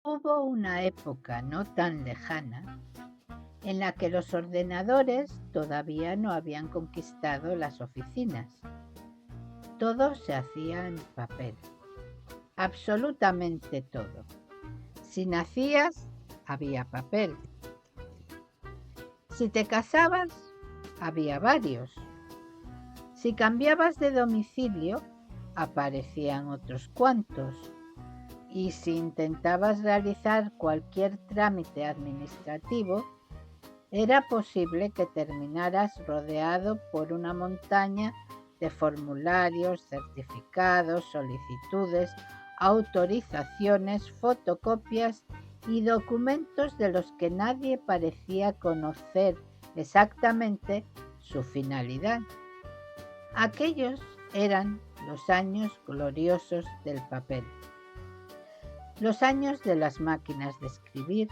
Hubo una época no tan lejana en la que los ordenadores todavía no habían conquistado las oficinas. Todo se hacía en papel, absolutamente todo. Si nacías, había papel. Si te casabas, había varios. Si cambiabas de domicilio, aparecían otros cuantos. Y si intentabas realizar cualquier trámite administrativo, era posible que terminaras rodeado por una montaña de formularios, certificados, solicitudes, autorizaciones, fotocopias y documentos de los que nadie parecía conocer exactamente su finalidad. Aquellos eran los años gloriosos del papel, los años de las máquinas de escribir,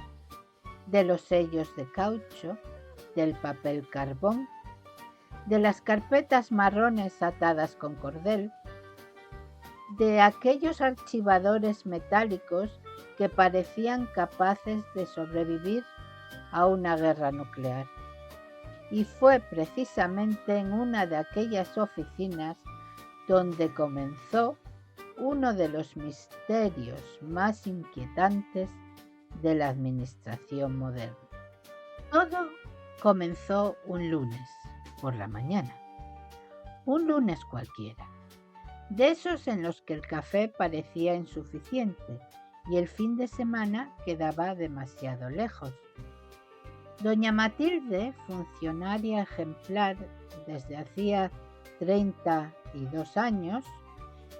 de los sellos de caucho, del papel carbón, de las carpetas marrones atadas con cordel, de aquellos archivadores metálicos que parecían capaces de sobrevivir a una guerra nuclear. Y fue precisamente en una de aquellas oficinas donde comenzó uno de los misterios más inquietantes de la administración moderna. Todo comenzó un lunes por la mañana, un lunes cualquiera, de esos en los que el café parecía insuficiente y el fin de semana quedaba demasiado lejos. Doña Matilde, funcionaria ejemplar desde hacía 32 años,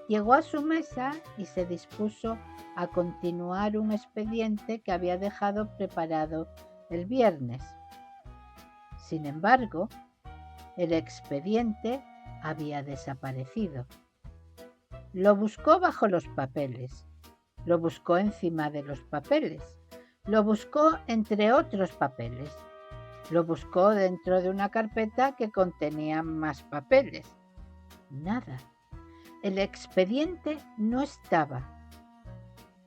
llegó a su mesa y se dispuso a continuar un expediente que había dejado preparado el viernes. Sin embargo, el expediente había desaparecido. Lo buscó bajo los papeles, lo buscó encima de los papeles, lo buscó entre otros papeles, lo buscó dentro de una carpeta que contenía más papeles. Nada. El expediente no estaba.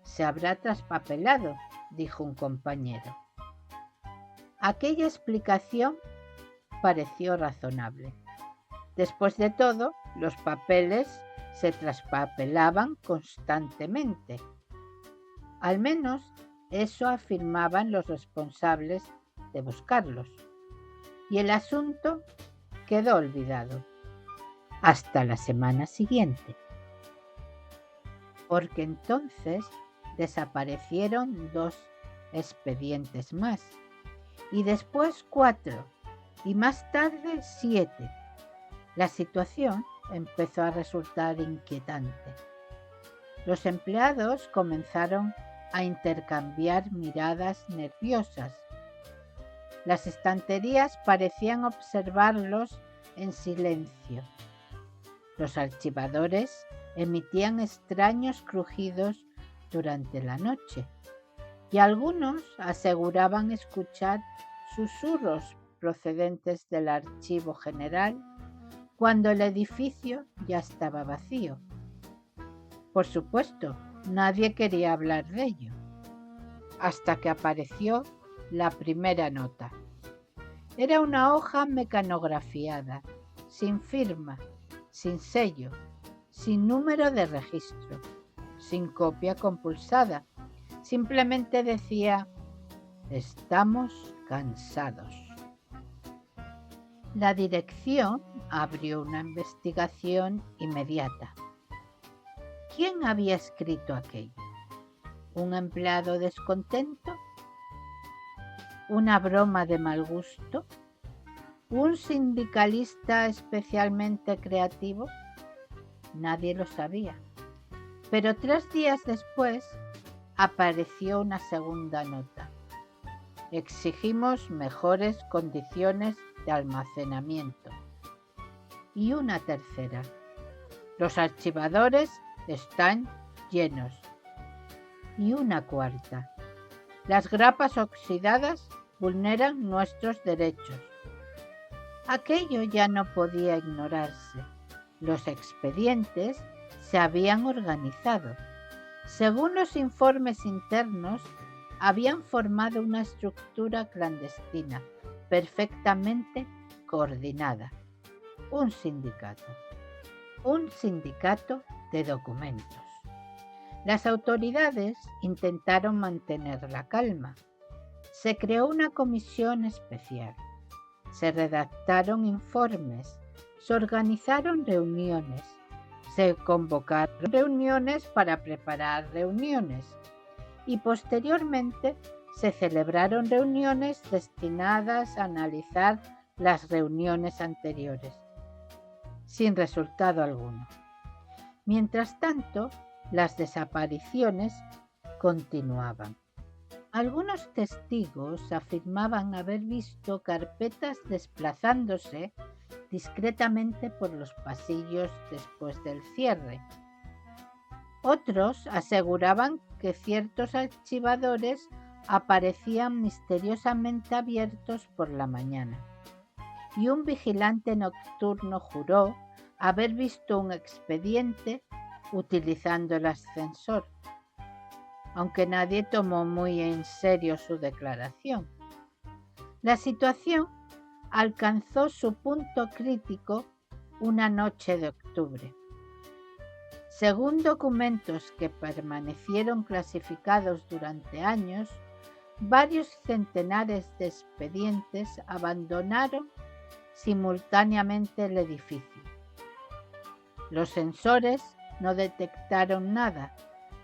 Se habrá traspapelado, dijo un compañero. Aquella explicación pareció razonable. Después de todo, los papeles se traspapelaban constantemente. Al menos eso afirmaban los responsables de buscarlos. Y el asunto quedó olvidado hasta la semana siguiente, porque entonces desaparecieron 2 expedientes más, y después 4, y más tarde 7. La situación empezó a resultar inquietante. Los empleados comenzaron a intercambiar miradas nerviosas. Las estanterías parecían observarlos en silencio. Los archivadores emitían extraños crujidos durante la noche y algunos aseguraban escuchar susurros procedentes del archivo general cuando el edificio ya estaba vacío. Por supuesto, nadie quería hablar de ello, hasta que apareció la primera nota. Era una hoja mecanografiada, sin firma, sin sello, sin número de registro, sin copia compulsada. Simplemente decía: estamos cansados. La dirección abrió una investigación inmediata. ¿Quién había escrito aquello? ¿Un empleado descontento? ¿Una broma de mal gusto? ¿Un sindicalista especialmente creativo? Nadie lo sabía. Pero 3 días después apareció una segunda nota. Exigimos mejores condiciones de almacenamiento. Y una tercera. Los archivadores están llenos. Y una cuarta. Las grapas oxidadas vulneran nuestros derechos. Aquello ya no podía ignorarse. Los expedientes se habían organizado. Según los informes internos, habían formado una estructura clandestina, perfectamente coordinada. Un sindicato de documentos. Las autoridades intentaron mantener la calma. Se creó una comisión especial. Se redactaron informes. Se organizaron reuniones. Se convocaron reuniones para preparar reuniones. Y posteriormente se celebraron reuniones destinadas a analizar las reuniones anteriores, sin resultado alguno. Mientras tanto, las desapariciones continuaban. Algunos testigos afirmaban haber visto carpetas desplazándose discretamente por los pasillos después del cierre. Otros aseguraban que ciertos archivadores aparecían misteriosamente abiertos por la mañana. Y un vigilante nocturno juró haber visto un expediente utilizando el ascensor, aunque nadie tomó muy en serio su declaración. La situación alcanzó su punto crítico una noche de octubre. Según documentos que permanecieron clasificados durante años, varios centenares de expedientes abandonaron simultáneamente el edificio. Los sensores no detectaron nada,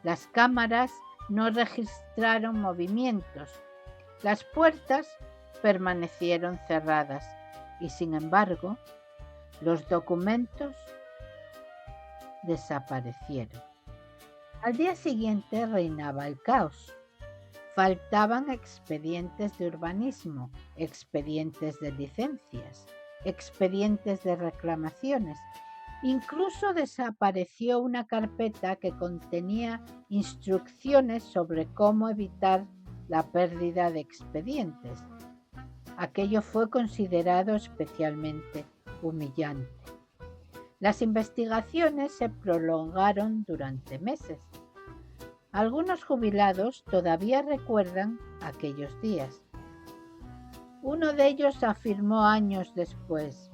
las cámaras no registraron movimientos, las puertas permanecieron cerradas y, sin embargo, los documentos desaparecieron. Al día siguiente reinaba el caos. Faltaban expedientes de urbanismo, expedientes de licencias, expedientes de reclamaciones. Incluso desapareció una carpeta que contenía instrucciones sobre cómo evitar la pérdida de expedientes. Aquello fue considerado especialmente humillante. Las investigaciones se prolongaron durante meses. Algunos jubilados todavía recuerdan aquellos días. Uno de ellos afirmó años después: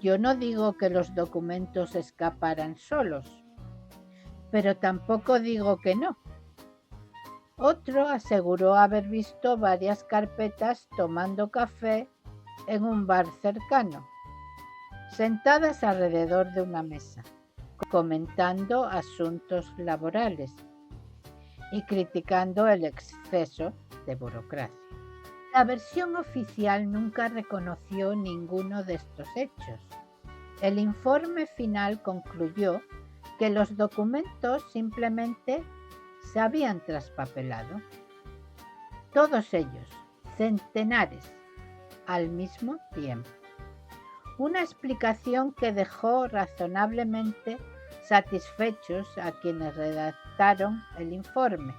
"Yo no digo que los documentos escaparan solos, pero tampoco digo que no". Otro aseguró haber visto varias carpetas tomando café en un bar cercano, sentadas alrededor de una mesa, comentando asuntos laborales y criticando el exceso de burocracia. La versión oficial nunca reconoció ninguno de estos hechos. El informe final concluyó que los documentos simplemente se habían traspapelado. Todos ellos, centenares, al mismo tiempo. Una explicación que dejó razonablemente satisfechos a quienes redactaron el informe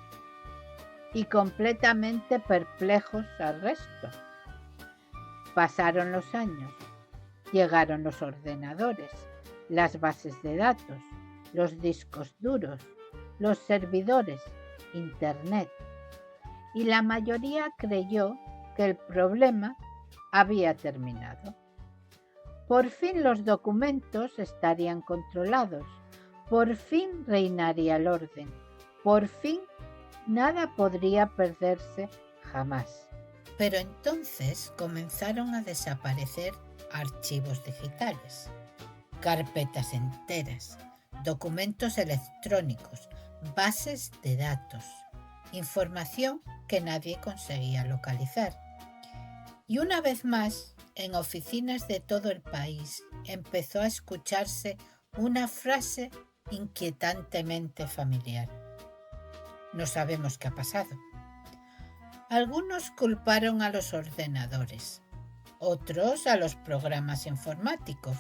y completamente perplejos al resto. Pasaron los años, llegaron los ordenadores, las bases de datos, los discos duros, los servidores, Internet, y la mayoría creyó que el problema había terminado. Por fin los documentos estarían controlados, por fin reinaría el orden, por fin nada podría perderse jamás. Pero entonces comenzaron a desaparecer archivos digitales, carpetas enteras, documentos electrónicos, bases de datos, información que nadie conseguía localizar. Y una vez más, en oficinas de todo el país empezó a escucharse una frase inquietantemente familiar: "No sabemos qué ha pasado". Algunos culparon a los ordenadores, otros a los programas informáticos.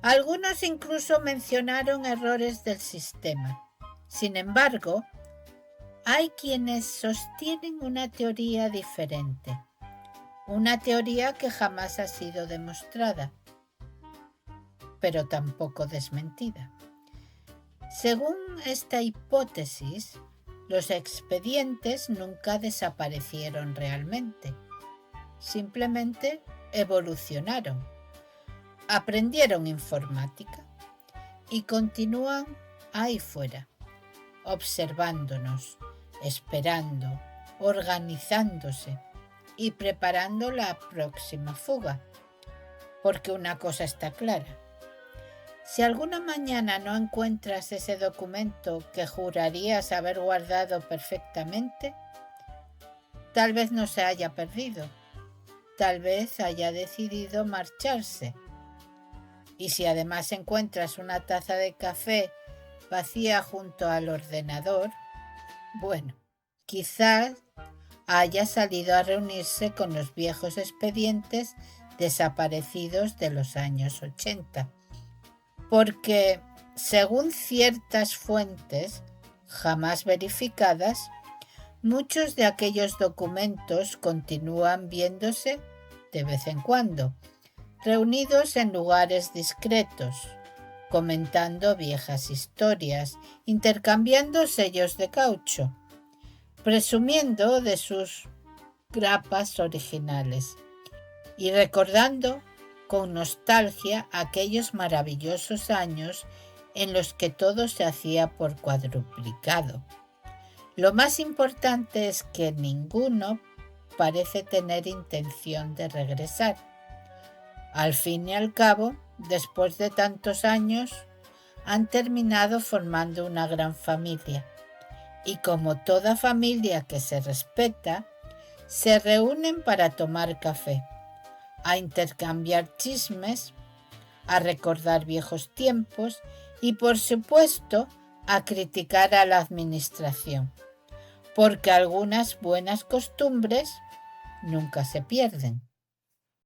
Algunos incluso mencionaron errores del sistema. Sin embargo, hay quienes sostienen una teoría diferente, una teoría que jamás ha sido demostrada, pero tampoco desmentida. Según esta hipótesis, los expedientes nunca desaparecieron realmente, simplemente evolucionaron, aprendieron informática y continúan ahí fuera, observándonos, esperando, organizándose y preparando la próxima fuga. Porque una cosa está clara: si alguna mañana no encuentras ese documento que jurarías haber guardado perfectamente, tal vez no se haya perdido, tal vez haya decidido marcharse. Y si además encuentras una taza de café vacía junto al ordenador, bueno, quizás haya salido a reunirse con los viejos expedientes desaparecidos de los años 80. Porque, según ciertas fuentes jamás verificadas, muchos de aquellos documentos continúan viéndose de vez en cuando, reunidos en lugares discretos, comentando viejas historias, intercambiando sellos de caucho, presumiendo de sus grapas originales y recordando con nostalgia aquellos maravillosos años en los que todo se hacía por cuadruplicado. Lo más importante es que ninguno parece tener intención de regresar. Al fin y al cabo, después de tantos años, han terminado formando una gran familia. Y como toda familia que se respeta, se reúnen para tomar café, a intercambiar chismes, a recordar viejos tiempos y, por supuesto, a criticar a la administración, porque algunas buenas costumbres nunca se pierden.